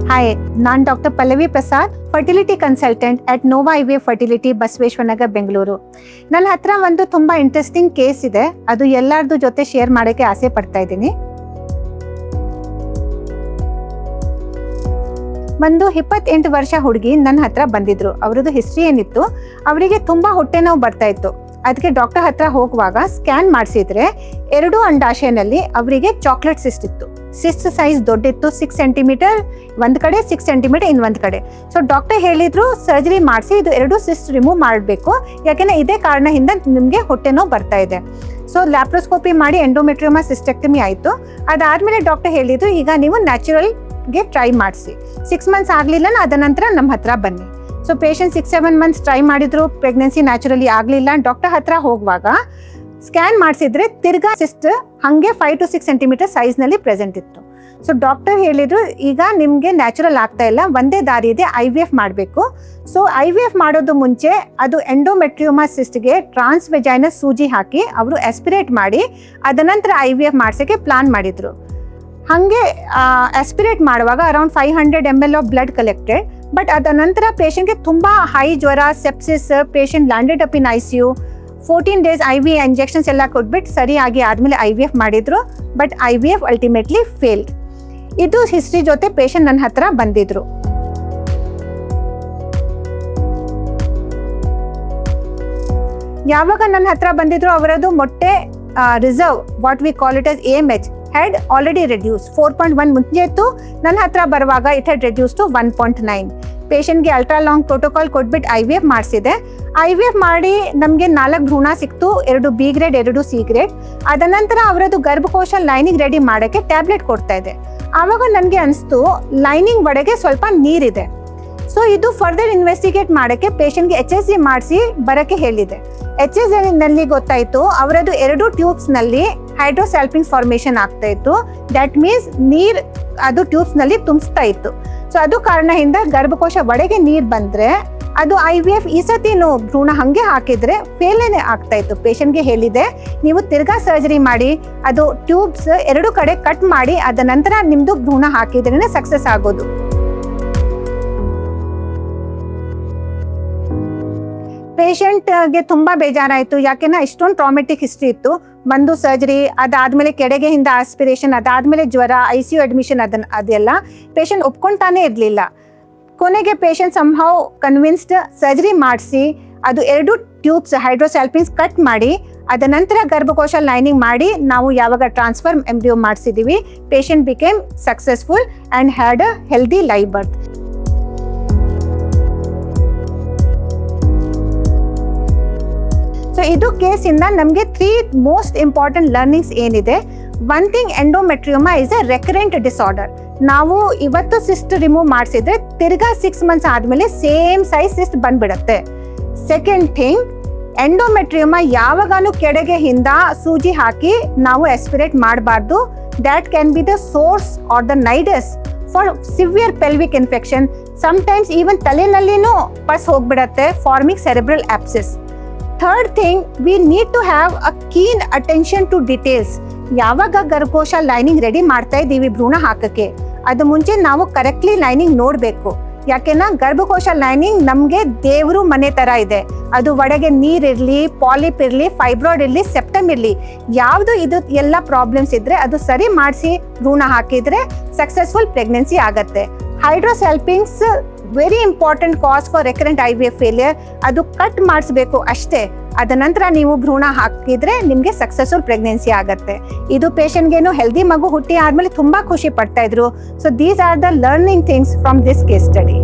Hi, ನಾನು doctor Pallavi Prasad, fertility consultant at Nova IVF fertility, Basaveshwara Nagar, Bengaluru. ನನ್ನ ಹತ್ರ ಒಂದು ತುಂಬ ಇಂಟ್ರೆಸ್ಟಿಂಗ್ ಕೇಸ್ ಇದೆ. ಅದು ಎಲ್ಲರದು ಜೊತೆ ಶೇರ್ ಮಾಡೋಕ್ಕೆ ಆಸೆ ಪಡ್ತಾ ಇದ್ದೀನಿ. ಒಂದು 28 ವರ್ಷ ಹುಡುಗಿ ನನ್ನ ಹತ್ರ ಬಂದಿದ್ರು. ಅವರದ್ದು ಹಿಸ್ಟ್ರಿ ಏನಿತ್ತು, ಅವರಿಗೆ ತುಂಬ ಹೊಟ್ಟೆ ನೋವು ಬರ್ತಾ ಇತ್ತು. ಅದಕ್ಕೆ ಡಾಕ್ಟರ್ ಹತ್ರ ಹೋಗುವಾಗ ಸ್ಕ್ಯಾನ್ ಮಾಡಿಸಿದ್ರೆ 2 ಅಂಡಾಶಯನಲ್ಲಿ ಅವರಿಗೆ ಚಾಕ್ಲೇಟ್ ಸಿಸ್ಟ್ ಇತ್ತು. ಸಿಸ್ಟ್ ಸೈಜ್ ದೊಡ್ಡಿತ್ತು, 6 ಸೆಂಟಿಮೀಟರ್ ಒಂದು ಕಡೆ, 6 ಸೆಂಟಿಮೀಟರ್ ಇನ್ನೊಂದು ಕಡೆ. ಸೊ ಡಾಕ್ಟರ್ ಹೇಳಿದ್ರು ಸರ್ಜರಿ ಮಾಡಿಸಿ ಇದು 2 ಸಿಸ್ಟ್ ರಿಮೂವ್ ಮಾಡಬೇಕು, ಯಾಕೆಂದರೆ ಇದೇ ಕಾರಣದಿಂದ ನಿಮಗೆ ಹೊಟ್ಟೆ ನೋವು ಬರ್ತಾ ಇದೆ. ಸೊ ಲ್ಯಾಪ್ರೋಸ್ಕೋಪಿ ಮಾಡಿ ಎಂಡೋಮೆಟ್ರಿಯೋಮಾ ಸಿಸ್ಟೆಕ್ಟಮಿ ಆಯಿತು. ಅದಾದಮೇಲೆ ಡಾಕ್ಟರ್ ಹೇಳಿದ್ರು ಈಗ ನೀವು ನ್ಯಾಚುರಲ್ಗೆ ಟ್ರೈ ಮಾಡಿಸಿ. 6 ಮಂತ್ಸ್ ಆಗಲಿಲ್ಲ, ಅದ ನಂತರ ನಮ್ಮ ಹತ್ರ ಬನ್ನಿ. ಸೊ ಪೇಷಂಟ್ 6-7 ಮಂತ್ಸ್ ಟ್ರೈ ಮಾಡಿದ್ರು, ಪ್ರೆಗ್ನೆನ್ಸಿ ನ್ಯಾಚುರಲಿ ಆಗಲಿಲ್ಲ. ಡಾಕ್ಟರ್ ಹತ್ರ ಹೋಗುವಾಗ ಸ್ಕ್ಯಾನ್ ಮಾಡಿಸಿದ್ರೆ ತಿರ್ಗಾ ಸಿಸ್ಟ್ ಹಾಗೆ 5 to 6 ಸೆಂಟಿಮೀಟರ್ ಸೈಜ್ನಲ್ಲಿ ಪ್ರೆಸೆಂಟ್ ಇತ್ತು. ಸೊ ಡಾಕ್ಟರ್ ಹೇಳಿದ್ರು ಈಗ ನಿಮಗೆ ನ್ಯಾಚುರಲ್ ಆಗ್ತಾ ಇಲ್ಲ, ಒಂದೇ ದಾರಿ ಇದೆ, IVF ಮಾಡಬೇಕು. ಸೊ IVF ಮಾಡೋದು ಮುಂಚೆ ಅದು ಎಂಡೋಮೆಟ್ರಿಯೋಮಾ ಸಿಸ್ಟ್ಗೆ ಟ್ರಾನ್ಸ್ವೆಜೈನಸ್ ಸೂಜಿ ಹಾಕಿ ಅವರು ಆಸ್ಪಿರೇಟ್ ಮಾಡಿ ಅದ ನಂತರ IVF ಮಾಡ್ಸೋಕ್ಕೆ ಪ್ಲಾನ್ ಮಾಡಿದರು. ಹಾಗೆ ಆಸ್ಪಿರೇಟ್ ಮಾಡುವಾಗ around 500 ml of blood collected. But ಅದ ನಂತರ ಪೇಷಂಟ್ಗೆ ತುಂಬ ಹೈ ಜ್ವರ, sepsis, patient landed up in ICU. 14 days IV injections ಎಲ್ಲ ಕೊಟ್ಬಿಟ್ಟು ಸರಿಯಾಗಿ ಆದಮೇಲೆ IVF ಮಾಡಿದ್ರು. But IVF ultimately failed. ಇದು ಹಿಸ್ಟ್ರಿ ಜೊತೆ ಪೇಷಂಟ್ ನನ್ನ ಹತ್ರ ಬಂದಿದ್ರು. ಯಾವಾಗ ನನ್ನ ಹತ್ರ ಬಂದಿದ್ರು ಅವರದು ಮೊಟ್ಟೆ reserve, what we call it as AMH, had already reduced. 4.1 ಮುಂಚೆ ಇತ್ತು, ನನ್ನ ಹತ್ರ ಬರುವಾಗ ಇಟ್ had reduced to 1.9. ಪೇಷಂಟ್ಗೆ ಅಲ್ಟ್ರಾ ಲಾಂಗ್ ಪ್ರೋಟೋಕಾಲ್ ಕೊಟ್ಬಿಟ್ಟು IVF ಮಾಡಿಸಿದೆ. IVF ಮಾಡಿ ನಮಗೆ 4 ಭ್ರೂಣ ಸಿಕ್ತು, 2 B ಗ್ರೇಡ್, 2 C ಗ್ರೇಡ್. ಅದ ನಂತರ ಅವರದ್ದು ಗರ್ಭಕೋಶ ಲೈನಿಂಗ್ ರೆಡಿ ಮಾಡೋಕ್ಕೆ ಟ್ಯಾಬ್ಲೆಟ್ ಕೊಡ್ತಾ ಇದೆ. ಆವಾಗ ನನಗೆ ಅನಿಸ್ತು ಲೈನಿಂಗ್ ಒಳಗೆ ಸ್ವಲ್ಪ ನೀರಿದೆ. ಸೊ ಇದು ಫರ್ದರ್ ಇನ್ವೆಸ್ಟಿಗೇಟ್ ಮಾಡೋಕ್ಕೆ ಪೇಷಂಟ್ಗೆ HSG ಮಾಡಿಸಿ ಬರೋಕ್ಕೆ ಹೇಳಿದೆ. HSGನಲ್ಲಿ ಗೊತ್ತಾಯಿತು ಅವರದ್ದು 2 ಟ್ಯೂಬ್ಸ್ನಲ್ಲಿ ಹೈಡ್ರೋಸ್ಯಾಲ್ಪಿಂಗ್ ಫಾರ್ಮೇಷನ್ ಆಗ್ತಾ ಇತ್ತು. ದ್ಯಾಟ್ ಮೀನ್ಸ್ ನೀರು ಅದು ಟ್ಯೂಬ್ಸ್ನಲ್ಲಿ ತುಂಬಿಸ್ತಾ ಇತ್ತು. ಸೊ ಅದು ಕಾರಣದಿಂದ ಗರ್ಭಕೋಶ ಒಳಗೆ ನೀರು ಬಂದರೆ ಅದು IVF ಈ ಸತಿನೂ ಭ್ರೂಣ ಹಾಗೆ ಹಾಕಿದರೆ ಫೇಲೇನೆ ಆಗ್ತಾ ಇತ್ತು. ಪೇಷಂಟ್ಗೆ ಹೇಳಿದೆ ನೀವು ತಿರ್ಗಾ ಸರ್ಜರಿ ಮಾಡಿ ಅದು ಟ್ಯೂಬ್ಸ್ 2 ಕಡೆ ಕಟ್ ಮಾಡಿ ಅದ ನಂತರ ನಿಮ್ಮದು ಭ್ರೂಣ ಹಾಕಿದ್ರೇ ಸಕ್ಸಸ್ ಆಗೋದು. ಪೇಷಂಟ್ಗೆ ತುಂಬ ಬೇಜಾರಾಯಿತು, ಯಾಕೆಂದರೆ ಇಷ್ಟೊಂದು ಟ್ರಾಮೆಟಿಕ್ ಹಿಸ್ಟ್ರಿ ಇತ್ತು. ಒಂದು ಸರ್ಜರಿ, ಅದಾದಮೇಲೆ ಕೆಡೆಗೆಯಿಂದ ಆಸ್ಪಿರೇಷನ್, ಅದಾದಮೇಲೆ ಜ್ವರ, ICU ಅಡ್ಮಿಷನ್, ಅದೆಲ್ಲ ಪೇಷಂಟ್ ಒಪ್ಕೊಳ್ತಾನೆ ಇರಲಿಲ್ಲ. ಕೊನೆಗೆ ಪೇಷಂಟ್ ಸಂಹೌ ಕನ್ವಿನ್ಸ್ಡ್ ಸರ್ಜರಿ ಮಾಡಿಸಿ ಅದು 2 ಟ್ಯೂಬ್ಸ್ ಹೈಡ್ರೋಸ್ಯಾಲ್ಪಿನ್ಸ್ ಕಟ್ ಮಾಡಿ ಅದ ನಂತರ ಗರ್ಭಕೋಶ ಲೈನಿಂಗ್ ಮಾಡಿ ನಾವು ಯಾವಾಗ ಟ್ರಾನ್ಸ್ಫರ್ ಎಂಬ್ರಿಯೋ ಮಾಡಿಸಿದ್ದೀವಿ, patient became successful and had a healthy live birth. So ಇದು ಕೇಸಿಂದ ನಮಗೆ 3 ಮೋಸ್ಟ್ ಇಂಪಾರ್ಟೆಂಟ್ ಲರ್ನಿಂಗ್ಸ್ ಏನಿದೆ. One thing, endometrioma is a recurrent disorder. ನಾವು ಇವತ್ತು ಸಿಸ್ಟ್ ರಿಮೂವ್ ಮಾಡಿಸಿದ್ರೆ ತಿರ್ಗಾ 6 ಮಂತ್ಸ್ ಆದಮೇಲೆ ಸೇಮ್ ಸೈಜ್ ಸಿಸ್ಟ್ ಬಂದ್ಬಿಡುತ್ತೆ. ಸೆಕೆಂಡ್ ಥಿಂಗ್, ಎಂಡೋಮೆಟ್ರಿಯೋಮಾ ಯಾವಾಗಾನು ಕೆಳಗೆಯಿಂದ ಸೂಜಿ ಹಾಕಿ ನಾವು ಆಸ್ಪಿರೇಟ್ ಮಾಡಬಾರ್ದು. That can be the source or the nidus for severe pelvic infection. Sometimes even ತಲೆನಲ್ಲಿನೂ ಪಸ್ ಹೋಗ್ಬಿಡತ್ತೆ, forming cerebral abscess. Third thing, we need to have a keen attention to details. ಯಾವಾಗ ಗರ್ಭಕೋಶ lining ready ಮಾಡ್ತಾ ಇದ್ದೀವಿ ಭ್ರೂಣ ಹಾಕೋಕ್ಕೆ, ಅದು ಮುಂಚೆ ನಾವು ಕರೆಕ್ಟ್ಲಿ ಲೈನಿಂಗ್ ನೋಡಬೇಕು. ಯಾಕೆಂದ್ರೆ ಗರ್ಭಕೋಶ ಲೈನಿಂಗ್ ನಮಗೆ ದೇವರು ಮನೆ ಥರ ಇದೆ. ಅದು ಒಳಗೆ ನೀರಿರಲಿ, ಪಾಲಿಪ್ ಇರಲಿ, ಫೈಬ್ರಾಯ್ಡ್ ಇರಲಿ, ಸೆಪ್ಟಮ್ ಇರಲಿ, ಯಾವುದು ಇದು ಎಲ್ಲ ಪ್ರಾಬ್ಲಮ್ಸ್ ಇದ್ದರೆ ಅದು ಸರಿ ಮಾಡಿಸಿ ಭ್ರೂಣ ಹಾಕಿದರೆ ಸಕ್ಸಸ್ಫುಲ್ ಪ್ರೆಗ್ನೆನ್ಸಿ ಆಗತ್ತೆ. Hydrosalpinx very important cause for recurrent IVF failure. ಅದು ಕಟ್ ಮಾಡಿಸ್ಬೇಕು ಅಷ್ಟೇ. ಅದ ನಂತರ ನೀವು ಭ್ರೂಣ ಹಾಕಿದ್ರೆ ನಿಮಗೆ ಸಕ್ಸಸ್ಫುಲ್ ಪ್ರೆಗ್ನೆನ್ಸಿ ಆಗುತ್ತೆ. ಇದು ಪೇಷಂಟ್ಗೇನು ಹೆಲ್ದಿ ಮಗು ಹುಟ್ಟಿ ಆದಮೇಲೆ ತುಂಬ ಖುಷಿ ಪಡ್ತಾ ಇದ್ರು. So these are the learning things from this case study.